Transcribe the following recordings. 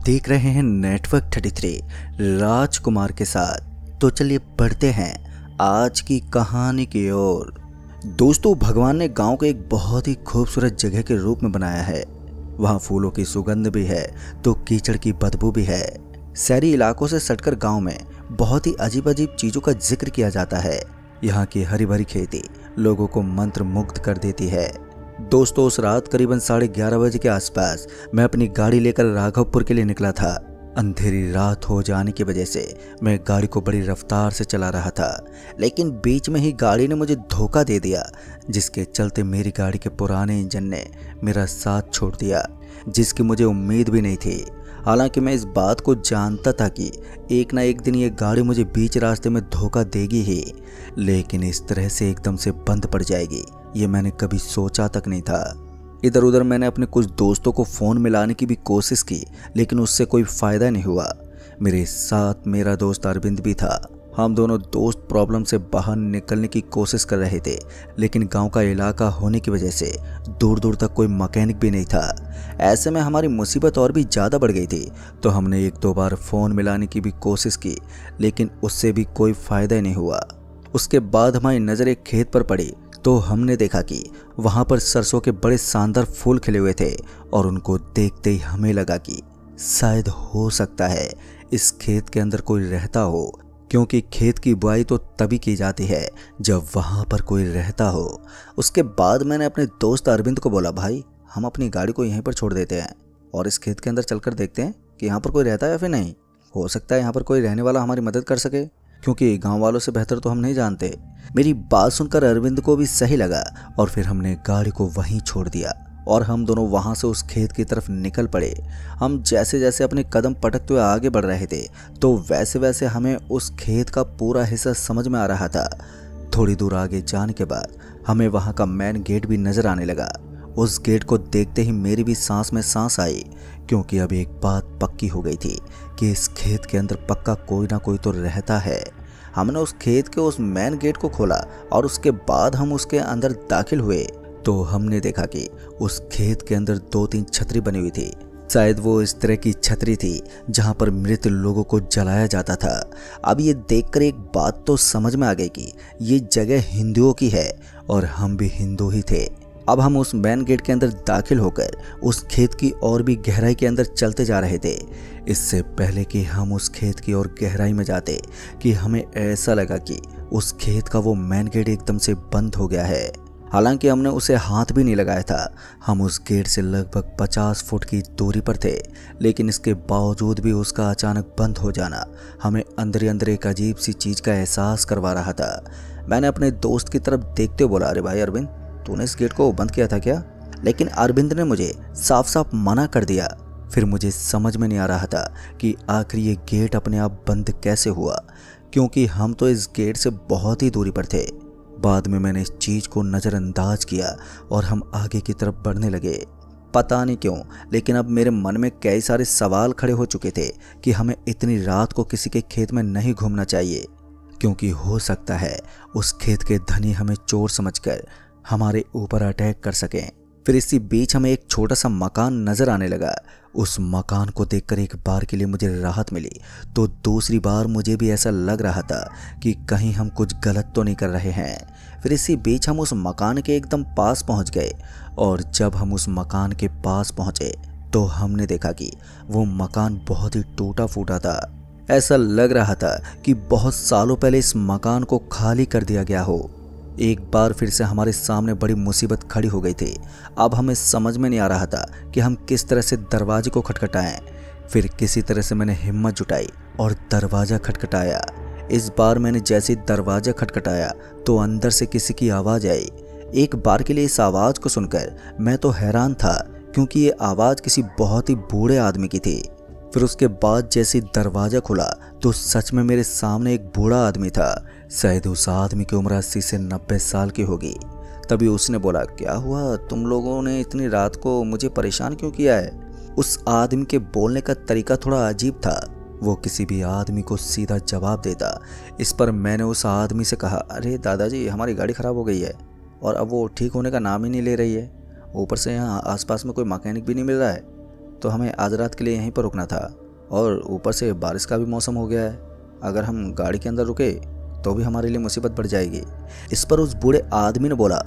देख रहे हैं नेटवर्क 33 राजकुमार के साथ। तो चलिए बढ़ते हैं आज की कहानी की ओर। दोस्तों, भगवान ने गांव को एक बहुत ही खूबसूरत जगह के रूप में बनाया है। वहाँ फूलों की सुगंध भी है तो कीचड़ की बदबू भी है। शहरी इलाकों से सटकर गांव में बहुत ही अजीब अजीब चीजों का जिक्र किया जाता है। यहाँ की हरी भरी खेती लोगों को मंत्र मुग्ध कर देती है। दोस्तों, उस रात करीबन 11:30 बजे के आसपास मैं अपनी गाड़ी लेकर राघवपुर के लिए निकला था। अंधेरी रात हो जाने की वजह से मैं गाड़ी को बड़ी रफ्तार से चला रहा था, लेकिन बीच में ही गाड़ी ने मुझे धोखा दे दिया, जिसके चलते मेरी गाड़ी के पुराने इंजन ने मेरा साथ छोड़ दिया, जिसकी मुझे उम्मीद भी नहीं थी। हालांकि मैं इस बात को जानता था कि एक ना एक दिन ये गाड़ी मुझे बीच रास्ते में धोखा देगी ही, लेकिन इस तरह से एकदम से बंद पड़ जाएगी ये मैंने कभी सोचा तक नहीं था। इधर उधर मैंने अपने कुछ दोस्तों को फ़ोन मिलाने की भी कोशिश की, लेकिन उससे कोई फ़ायदा नहीं हुआ। मेरे साथ मेरा दोस्त अरविंद भी था। हम दोनों दोस्त प्रॉब्लम से बाहर निकलने की कोशिश कर रहे थे, लेकिन गांव का इलाका होने की वजह से दूर दूर तक कोई मैकेनिक भी नहीं था। ऐसे में हमारी मुसीबत और भी ज़्यादा बढ़ गई थी। तो हमने एक दो बार फ़ोन मिलाने की भी कोशिश की, लेकिन उससे भी कोई फ़ायदा ही नहीं हुआ। उसके बाद हमारी नज़र एक खेत पर पड़ी तो हमने देखा कि वहाँ पर सरसों के बड़े शानदार फूल खिले हुए थे, और उनको देखते ही हमें लगा कि शायद हो सकता है इस खेत के अंदर कोई रहता हो, क्योंकि खेत की बुआई तो तभी की जाती है जब वहाँ पर कोई रहता हो। उसके बाद मैंने अपने दोस्त अरविंद को बोला, भाई हम अपनी गाड़ी को यहीं पर छोड़ देते हैं और इस खेत के अंदर चलकर देखते हैं कि यहाँ पर कोई रहता है या फिर नहीं। हो सकता है यहाँ पर कोई रहने वाला हमारी मदद कर सके, क्योंकि गांव वालों से बेहतर तो हम नहीं जानते। मेरी बात सुनकर अरविंद को भी सही लगा और फिर हमने गाड़ी को वहीं छोड़ दिया और हम दोनों वहां से उस खेत की तरफ निकल पड़े। हम जैसे जैसे अपने कदम पटकते हुए आगे बढ़ रहे थे तो वैसे वैसे हमें उस खेत का पूरा हिस्सा समझ में आ रहा था। थोड़ी दूर आगे जाने के बाद हमें वहाँ का मेन गेट भी नजर आने लगा। उस गेट को देखते ही मेरी भी सांस में सांस आई, क्योंकि अब एक बात पक्की हो गई थी कि इस खेत के अंदर पक्का कोई ना कोई तो रहता है। हमने उस खेत के उस मेन गेट को खोला और उसके बाद हम उसके अंदर दाखिल हुए तो हमने देखा कि उस खेत के अंदर 2-3 छतरी बनी हुई थी। शायद वो इस तरह की छतरी थी जहां पर मृत लोगों को जलाया जाता था। अब ये देखकर एक बात तो समझ में आ गई कि ये जगह हिंदुओं की है और हम भी हिंदू ही थे। अब हम उस मेन गेट के अंदर दाखिल होकर उस खेत की और भी गहराई के अंदर चलते जा रहे थे। इससे पहले कि हम उस खेत की और गहराई में जाते कि हमें ऐसा लगा कि उस खेत का वो मेन गेट एकदम से बंद हो गया है। हालांकि हमने उसे हाथ भी नहीं लगाया था। हम उस गेट से लगभग 50 फुट की दूरी पर थे, लेकिन इसके बावजूद भी उसका अचानक बंद हो जाना हमें अंदर ही अंदर एक अजीब सी चीज़ का एहसास करवा रहा था। मैंने अपने दोस्त की तरफ देखते हुए बोला, अरे भाई अरविंद, तूने इस गेट को बंद किया था क्या? लेकिन अरविंद ने मुझे साफ साफ मना कर दिया। फिर मुझे समझ में नहीं आ रहा था कि आखिर ये गेट अपने आप बंद कैसे हुआ, क्योंकि हम तो इस गेट से बहुत ही दूरी पर थे। बाद में मैंने इस चीज़ को नज़रअंदाज किया और हम आगे की तरफ बढ़ने लगे। पता नहीं क्यों, लेकिन अब मेरे मन में कई सारे सवाल खड़े हो चुके थे कि हमें इतनी रात को किसी के खेत में नहीं घूमना चाहिए, क्योंकि हो सकता है उस खेत के धनी हमें चोर समझकर हमारे ऊपर अटैक कर सकें। फिर इसी बीच हमें एक छोटा सा मकान नजर आने लगा। उस मकान को देखकर एक बार के लिए मुझे राहत मिली, तो दूसरी बार मुझे भी ऐसा लग रहा था कि कहीं हम कुछ गलत तो नहीं कर रहे हैं। फिर इसी बीच हम उस मकान के एकदम पास पहुंच गए, और जब हम उस मकान के पास पहुंचे तो हमने देखा कि वो मकान बहुत ही टूटा फूटा था। ऐसा लग रहा था कि बहुत सालों पहले इस मकान को खाली कर दिया गया हो। एक बार फिर से हमारे सामने बड़ी मुसीबत खड़ी हो गई थी। अब हमें समझ में नहीं आ रहा था कि हम किस तरह से दरवाजे को खटखटाएं। फिर किसी तरह से मैंने हिम्मत जुटाई और दरवाज़ा खटखटाया। इस बार मैंने जैसे दरवाज़ा खटखटाया तो अंदर से किसी की आवाज़ आई। एक बार के लिए इस आवाज़ को सुनकर मैं तो हैरान था, क्योंकि ये आवाज़ किसी बहुत ही बूढ़े आदमी की थी। फिर उसके बाद जैसे दरवाज़ा खुला तो सच में मेरे सामने एक बूढ़ा आदमी था। शायद उस आदमी की उम्र 80 से 90 साल की होगी। तभी उसने बोला, क्या हुआ, तुम लोगों ने इतनी रात को मुझे परेशान क्यों किया है? उस आदमी के बोलने का तरीका थोड़ा अजीब था। वो किसी भी आदमी को सीधा जवाब देता। इस पर मैंने उस आदमी से कहा, अरे दादाजी, हमारी गाड़ी ख़राब हो गई है और अब वो ठीक होने का नाम ही नहीं ले रही है। ऊपर से यहाँ आसपास में कोई मैकेनिक भी नहीं मिल रहा है। तो हमें आज रात के लिए यहीं पर रुकना था और ऊपर से बारिश का भी मौसम हो गया है। अगर हम गाड़ी के अंदर रुके तो भी हमारे लिए मुसीबत बढ़ जाएगी। इस पर उस बूढ़े आदमी ने बोला,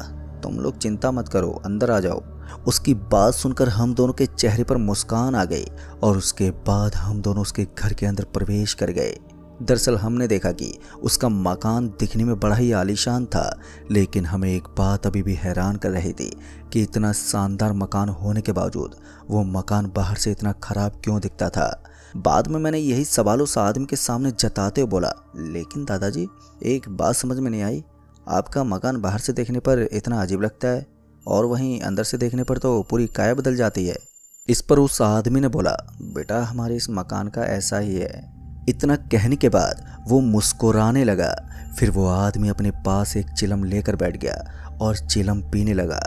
तुम लोग चिंता मत करो, अंदर आ जाओ। उसकी बात सुनकर हम दोनों के चेहरे पर मुस्कान आ गई और उसके बाद हम दोनों उसके घर के अंदर प्रवेश कर गए। दरअसल हमने देखा कि उसका मकान दिखने में बड़ा ही आलीशान था, लेकिन हमें एक बात अभी भी हैरान कर रही थी कि इतना शानदार मकान होने के बावजूद वो मकान बाहर से इतना खराब क्यों दिखता था। बाद में मैंने यही सवाल उस आदमी के सामने जताते हुए बोला, लेकिन दादाजी एक बात समझ में नहीं आई, आपका मकान बाहर से देखने पर इतना अजीब लगता है और वहीं अंदर से देखने पर तो पूरी काया बदल जाती है। इस पर उस आदमी ने बोला, बेटा हमारे इस मकान का ऐसा ही है। इतना कहने के बाद वो मुस्कुराने लगा। फिर वो आदमी अपने पास एक चिलम लेकर बैठ गया और चिलम पीने लगा।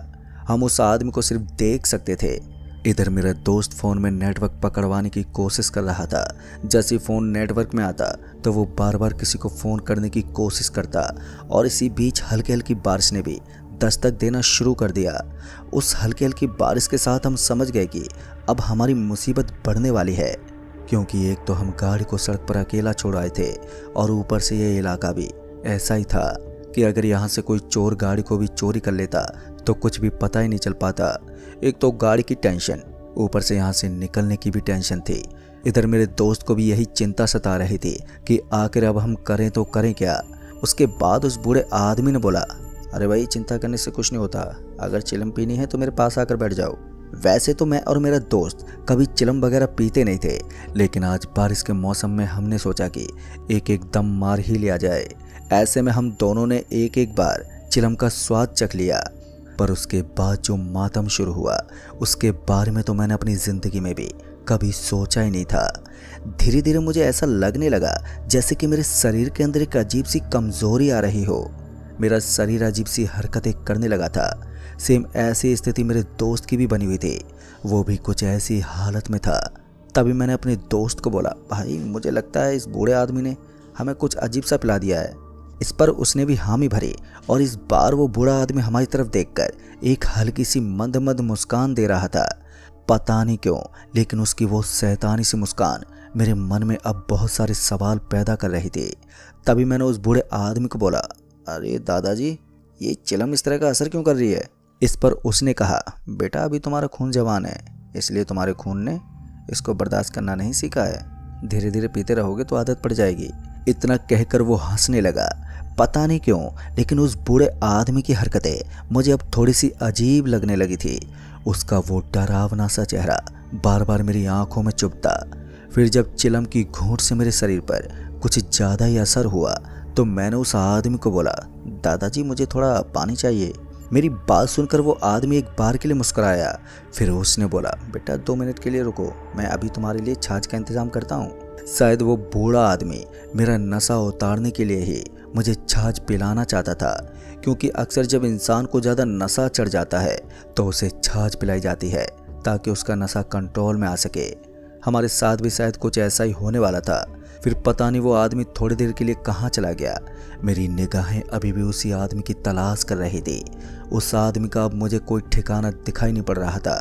हम उस आदमी को सिर्फ देख सकते थे। इधर मेरा दोस्त फ़ोन में नेटवर्क पकड़वाने की कोशिश कर रहा था। जैसे ही फ़ोन नेटवर्क में आता तो वो बार बार किसी को फ़ोन करने की कोशिश करता और इसी बीच हल्की हल्की बारिश ने भी दस्तक देना शुरू कर दिया। उस हल्की हल्की बारिश के साथ हम समझ गए कि अब हमारी मुसीबत बढ़ने वाली है, क्योंकि एक तो हम गाड़ी को सड़क पर अकेला छोड़ आए थे और ऊपर से ये इलाका भी ऐसा ही था कि अगर यहाँ से कोई चोर गाड़ी को भी चोरी कर लेता तो कुछ भी पता ही नहीं चल पाता। एक तो गाड़ी की टेंशन, ऊपर से यहाँ से निकलने की भी टेंशन थी। इधर मेरे दोस्त को भी यही चिंता सता रही थी कि आखिर अब हम करें तो करें क्या। उसके बाद उस बूढ़े आदमी ने बोला, अरे भाई चिंता करने से कुछ नहीं होता, अगर चिलम पीनी है तो मेरे पास आकर बैठ जाओ। वैसे तो मैं और मेरा दोस्त कभी चिलम वगैरह पीते नहीं थे, लेकिन आज बारिश के मौसम में हमने सोचा कि एक एक दम मार ही लिया जाए। ऐसे में हम दोनों ने एक एक बार चिलम का स्वाद चख लिया, पर उसके बाद जो मातम शुरू हुआ उसके बारे में तो मैंने अपनी ज़िंदगी में भी कभी सोचा ही नहीं था। धीरे धीरे मुझे ऐसा लगने लगा जैसे कि मेरे शरीर के अंदर एक अजीब सी कमज़ोरी आ रही हो। मेरा शरीर अजीब सी हरकतें करने लगा था। सेम ऐसी स्थिति मेरे दोस्त की भी बनी हुई थी, वो भी कुछ ऐसी हालत में था। तभी मैंने अपने दोस्त को बोला, भाई मुझे लगता है इस बूढ़े आदमी ने हमें कुछ अजीब सा पिला दिया है। इस पर उसने भी हामी भरी और इस बार वो बूढ़ा आदमी हमारी तरफ देखकर एक हल्की सी मंद मंद मुस्कान दे रहा था। पता नहीं क्यों, लेकिन उसकी वो शैतानी सी मुस्कान मेरे मन में अब बहुत सारे सवाल पैदा कर रही थी। तभी मैंने उस बूढ़े आदमी को बोला, अरे दादाजी ये चिलम इस तरह का असर क्यों कर रही है। इस पर उसने कहा, बेटा अभी तुम्हारा खून जवान है, इसलिए तुम्हारे खून ने इसको बर्दाश्त करना नहीं सीखा है। धीरे धीरे पीते रहोगे तो आदत पड़ जाएगी। इतना कहकर वो हंसने लगा। पता नहीं क्यों, लेकिन उस बूढ़े आदमी की हरकतें मुझे अब थोड़ी सी अजीब लगने लगी थी। उसका वो डरावना सा चेहरा बार बार मेरी आंखों में चुभता। फिर जब चिलम की घूंट से मेरे शरीर पर कुछ ज़्यादा ही असर हुआ तो मैंने उस आदमी को बोला, दादाजी मुझे थोड़ा पानी चाहिए। मेरी बात सुनकर वो आदमी एक बार के लिए मुस्कुराया। फिर उसने बोला, बेटा 2 मिनट के लिए रुको, मैं अभी तुम्हारे लिए छाछ का इंतज़ाम करता हूँ। शायद वो बूढ़ा आदमी मेरा नशा उतारने के लिए ही मुझे छाछ पिलाना चाहता था, क्योंकि अक्सर जब इंसान को ज़्यादा नशा चढ़ जाता है तो उसे छाछ पिलाई जाती है ताकि उसका नशा कंट्रोल में आ सके। हमारे साथ भी शायद कुछ ऐसा ही होने वाला था। फिर पता नहीं वो आदमी थोड़ी देर के लिए कहाँ चला गया। मेरी निगाहें अभी भी उसी आदमी की तलाश कर रही थी। उस आदमी का अब मुझे कोई ठिकाना दिखाई नहीं पड़ रहा था।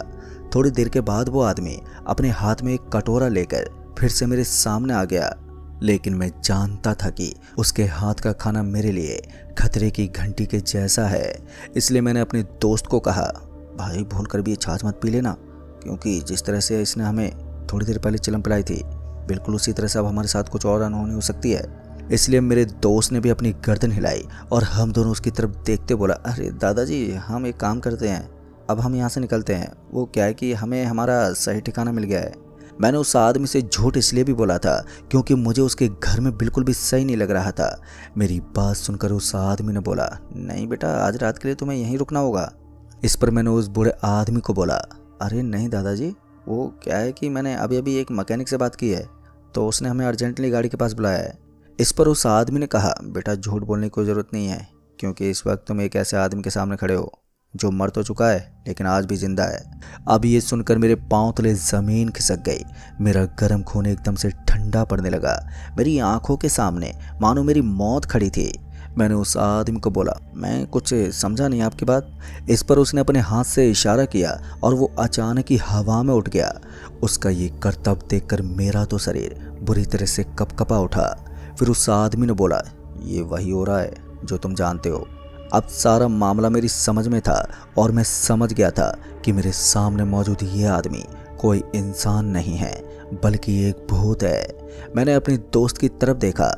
थोड़ी देर के बाद वो आदमी अपने हाथ में एक कटोरा लेकर फिर से मेरे सामने आ गया, लेकिन मैं जानता था कि उसके हाथ का खाना मेरे लिए खतरे की घंटी के जैसा है। इसलिए मैंने अपने दोस्त को कहा, भाई भूल कर भी ये छाछ मत पी लेना, क्योंकि जिस तरह से इसने हमें थोड़ी देर पहले चिलम पिलाई थी, बिल्कुल उसी तरह से अब हमारे साथ कुछ और अनहोनी हो सकती है। इसलिए मेरे दोस्त ने भी अपनी गर्दन हिलाई और हम दोनों उसकी तरफ देखते बोला, अरे दादाजी हम एक काम करते हैं, अब हम यहाँ से निकलते हैं। वो क्या है कि हमें हमारा सही ठिकाना मिल गया है। मैंने उस आदमी से झूठ इसलिए भी बोला था क्योंकि मुझे उसके घर में बिल्कुल भी सही नहीं लग रहा था। मेरी बात सुनकर उस आदमी ने बोला, नहीं बेटा आज रात के लिए तुम्हें यहीं रुकना होगा। इस पर मैंने उस बूढ़े आदमी को बोला, अरे नहीं दादाजी, वो क्या है कि मैंने अभी अभी एक मैकेनिक से बात की है तो उसने हमें अर्जेंटली गाड़ी के पास बुलाया है। इस पर उस आदमी ने कहा, बेटा झूठ बोलने की कोई ज़रूरत नहीं है, क्योंकि इस वक्त तुम एक ऐसे आदमी के सामने खड़े हो जो मर तो चुका है लेकिन आज भी जिंदा है। अब ये सुनकर मेरे पांव तले ज़मीन खिसक गई। मेरा गर्म खून एकदम से ठंडा पड़ने लगा। मेरी आंखों के सामने मानो मेरी मौत खड़ी थी। मैंने उस आदमी को बोला, मैं कुछ समझा नहीं आपकी बात। इस पर उसने अपने हाथ से इशारा किया और वो अचानक ही हवा में उठ गया। उसका ये करतब देखकर मेरा तो शरीर बुरी तरह से कपकपा उठा। फिर उस आदमी ने बोला, ये वही हो रहा है जो तुम जानते हो। अब सारा मामला मेरी समझ में था और मैं समझ गया था कि मेरे सामने मौजूद ये आदमी कोई इंसान नहीं है बल्कि एक भूत है। मैंने अपने दोस्त की तरफ देखा।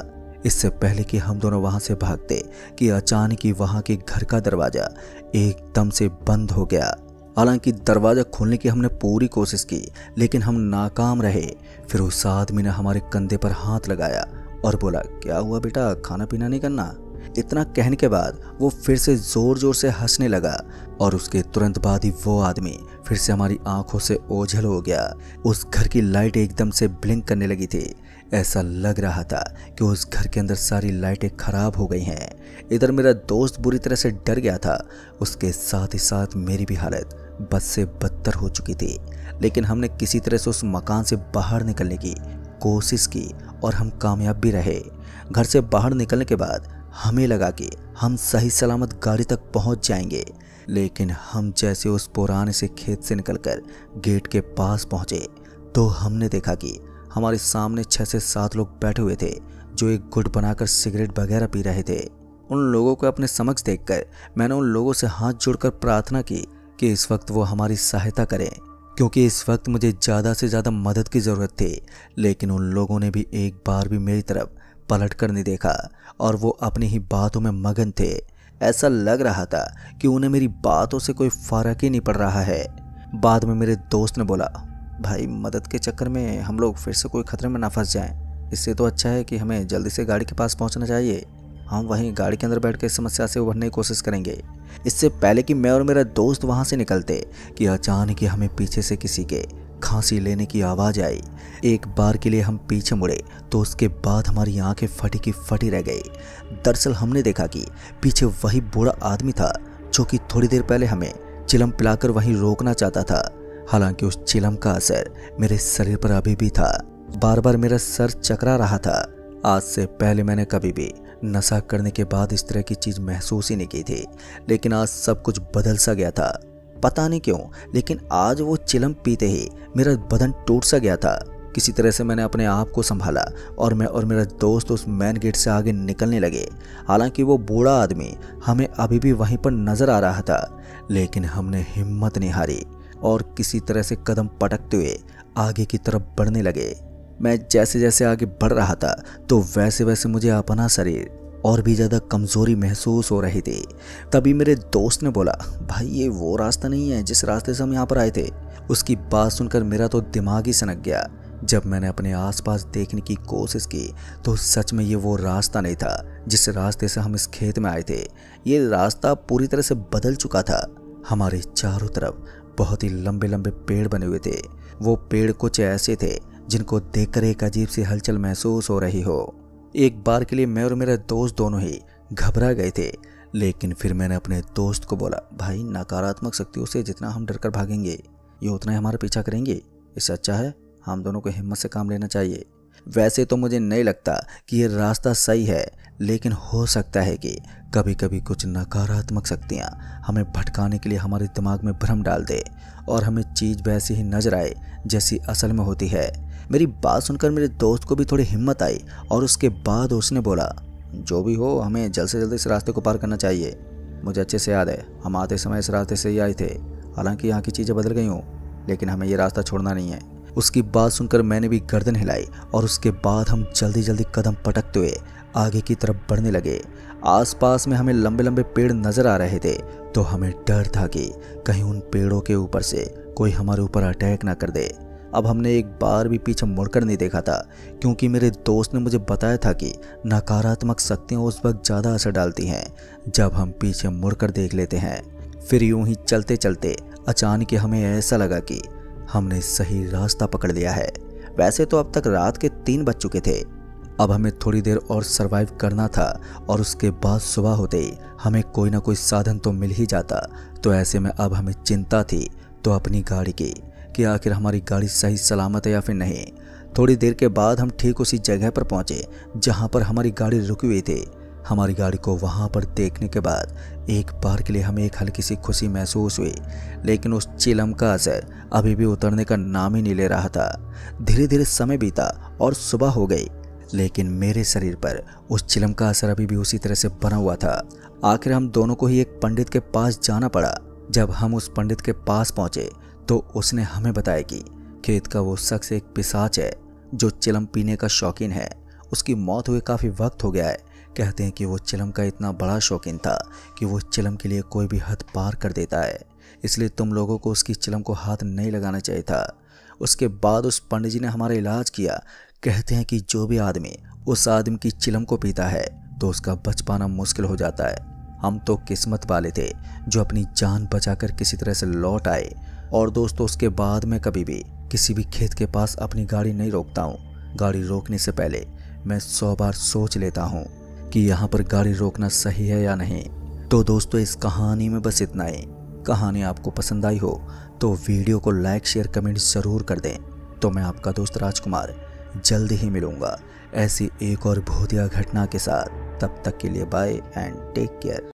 इससे पहले कि हम दोनों वहां से भागते कि अचानक ही वहां के घर का दरवाजा एकदम से बंद हो गया। हालांकि दरवाजा खोलने की हमने पूरी कोशिश की लेकिन हम नाकाम रहे। फिर उस आदमी ने हमारे कंधे पर हाथ लगाया और बोला, क्या हुआ बेटा, खाना पीना नहीं करना? इतना कहने के बाद वो फिर से जोर जोर से हंसने लगा और उसके तुरंत बाद ही वो आदमी फिर से हमारी आंखों से ओझल हो गया। उस घर की लाइट एकदम से ब्लिंक करने लगी थी। ऐसा लग रहा था कि उस घर के अंदर सारी लाइटें खराब हो गई हैं। इधर मेरा दोस्त बुरी तरह से डर गया था, उसके साथ ही साथ मेरी भी हालत बद से बदतर हो चुकी थी। लेकिन हमने किसी तरह से उस मकान से बाहर निकलने की कोशिश की और हम कामयाब भी रहे। घर से बाहर निकलने के बाद हमें लगा कि हम सही सलामत गाड़ी तक पहुंच जाएंगे। लेकिन हम जैसे उस पुराने से खेत से निकलकर गेट के पास पहुंचे तो हमने देखा कि हमारे सामने 6 से 7 लोग बैठे हुए थे जो एक गुट बनाकर सिगरेट वगैरह पी रहे थे। उन लोगों को अपने समक्ष देखकर मैंने उन लोगों से हाथ जोड़कर प्रार्थना की कि इस वक्त वो हमारी सहायता करें, क्योंकि इस वक्त मुझे ज़्यादा से ज़्यादा मदद की ज़रूरत थी। लेकिन उन लोगों ने भी एक बार भी मेरी तरफ पलट कर नहीं देखा और वो अपनी ही बातों में मगन थे। ऐसा लग रहा था कि उन्हें मेरी बातों से कोई फ़र्क ही नहीं पड़ रहा है। बाद में मेरे दोस्त ने बोला, भाई मदद के चक्कर में हम लोग फिर से कोई खतरे में ना फंस जाएं। इससे तो अच्छा है कि हमें जल्दी से गाड़ी के पास पहुंचना चाहिए। हम वहीं गाड़ी के अंदर बैठ के इस समस्या से उभरने की कोशिश करेंगे। इससे पहले कि मैं और मेरा दोस्त वहां से निकलते कि अचानक ही हमें पीछे से किसी के खांसी लेने की आवाज़ आई। एक बार के लिए हम पीछे मुड़े तो उसके बाद हमारी आंखें फटी की फटी रह गई। दरअसल हमने देखा कि पीछे वही बूढ़ा आदमी था जो कि थोड़ी देर पहले हमें चिलम पिलाकर वहीं रोकना चाहता था। हालांकि उस चिलम का असर मेरे शरीर पर अभी भी था। बार बार मेरा सर चकरा रहा था। आज से पहले मैंने कभी भी नशा करने के बाद इस तरह की चीज़ महसूस ही नहीं की थी। लेकिन आज सब कुछ बदल सा गया था, पता नहीं क्यों। लेकिन आज वो चिलम पीते ही मेरा बदन टूट सा गया था। किसी तरह से मैंने अपने आप को संभाला और मैं और मेरा दोस्त उस मेन गेट से आगे निकलने लगे। हालांकि वो बूढ़ा आदमी हमें अभी भी वहीं पर नजर आ रहा था, लेकिन हमने हिम्मत नहीं हारी और किसी तरह से कदम पटकते हुए आगे की तरफ बढ़ने लगे। मैं जैसे जैसे आगे बढ़ रहा था तो वैसे वैसे मुझे अपना शरीर और भी ज़्यादा कमज़ोरी महसूस हो रही थी। तभी मेरे दोस्त ने बोला, भाई ये वो रास्ता नहीं है जिस रास्ते से हम यहाँ पर आए थे। उसकी बात सुनकर मेरा तो दिमाग ही सनक गया। जब मैंने अपने आसपास देखने की कोशिश की तो सच में ये वो रास्ता नहीं था जिस रास्ते से हम इस खेत में आए थे। ये रास्ता पूरी तरह से बदल चुका था। हमारे चारों तरफ बहुत ही लंबे लंबे पेड़ बने हुए थे। वो पेड़ कुछ ऐसे थे जिनको देखकर एक अजीब सी हलचल महसूस हो रही हो। एक बार के लिए मैं और मेरा दोस्त दोनों ही घबरा गए थे। लेकिन फिर मैंने अपने दोस्त को बोला, भाई नकारात्मक शक्तियों से जितना हम डरकर भागेंगे ये उतना ही हमारा पीछा करेंगे। इससे अच्छा है हम दोनों को हिम्मत से काम लेना चाहिए। वैसे तो मुझे नहीं लगता कि ये रास्ता सही है, लेकिन हो सकता है कि कभी कभी कुछ नकारात्मक शक्तियाँ हमें भटकाने के लिए हमारे दिमाग में भ्रम डाल दे और हमें चीज़ वैसी ही नजर आए जैसी असल में होती है। मेरी बात सुनकर मेरे दोस्त को भी थोड़ी हिम्मत आई और उसके बाद उसने बोला, जो भी हो हमें जल्द से जल्द इस रास्ते को पार करना चाहिए। मुझे अच्छे से याद है हम आते समय इस रास्ते से ही आए थे। हालांकि यहाँ की चीज़ें बदल गई हों, लेकिन हमें ये रास्ता छोड़ना नहीं है। उसकी बात सुनकर मैंने भी गर्दन हिलाई और उसके बाद हम जल्दी जल्दी कदम पटकते हुए आगे की तरफ बढ़ने लगे। आसपास में हमें लंबे लंबे पेड़ नजर आ रहे थे तो हमें डर था कि कहीं उन पेड़ों के ऊपर से कोई हमारे ऊपर अटैक ना कर दे। अब हमने एक बार भी पीछे मुड़कर नहीं देखा था, क्योंकि मेरे दोस्त ने मुझे बताया था कि नकारात्मक शक्तियाँ उस वक्त ज़्यादा असर डालती हैं जब हम पीछे मुड़कर देख लेते हैं। फिर यूं ही चलते चलते अचानक हमें ऐसा लगा कि हमने सही रास्ता पकड़ लिया है। वैसे तो अब तक रात के 3 बज चुके थे। अब हमें थोड़ी देर और सरवाइव करना था और उसके बाद सुबह होते ही हमें कोई ना कोई साधन तो मिल ही जाता। तो ऐसे में अब हमें चिंता थी तो अपनी गाड़ी की कि आखिर हमारी गाड़ी सही सलामत है या फिर नहीं। थोड़ी देर के बाद हम ठीक उसी जगह पर पहुंचे जहां पर हमारी गाड़ी रुकी हुई थी। हमारी गाड़ी को वहां पर देखने के बाद एक बार के लिए हमें एक हल्की सी खुशी महसूस हुई, लेकिन उस चिलम का असर अभी भी उतरने का नाम ही नहीं ले रहा था। धीरे धीरे समय बीता और सुबह हो गई, लेकिन मेरे शरीर पर उस चिलम का असर अभी भी उसी तरह से बना हुआ था। आखिर हम दोनों को ही एक पंडित के पास जाना पड़ा। जब हम उस पंडित के पास पहुंचे तो उसने हमें बताया कि खेत का वो शख्स एक पिशाच है जो चिलम पीने का शौकीन है। उसकी मौत हुए काफ़ी वक्त हो गया है। कहते हैं कि वो चिलम का इतना बड़ा शौकीन था कि वो चिलम के लिए कोई भी हद पार कर देता है, इसलिए तुम लोगों को उसकी चिलम को हाथ नहीं लगाना चाहिए था। उसके बाद उस पंडित जी ने हमारा इलाज किया। कहते हैं कि जो भी आदमी उस आदमी की चिलम को पीता है तो उसका बच पाना मुश्किल हो जाता है। हम तो किस्मत वाले थे जो अपनी जान बचाकर किसी तरह से लौट आए। और दोस्तों, उसके बाद मैं कभी भी किसी भी खेत के पास अपनी गाड़ी नहीं रोकता हूँ। गाड़ी रोकने से पहले मैं 100 बार सोच लेता हूँ कि यहाँ पर गाड़ी रोकना सही है या नहीं। तो दोस्तों, इस कहानी में बस इतना ही। कहानी आपको पसंद आई हो तो वीडियो को लाइक शेयर कमेंट ज़रूर कर दें। तो मैं आपका दोस्त राजकुमार जल्द ही मिलूंगा ऐसी एक और भूतिया घटना के साथ। तब तक के लिए बाय एंड टेक केयर।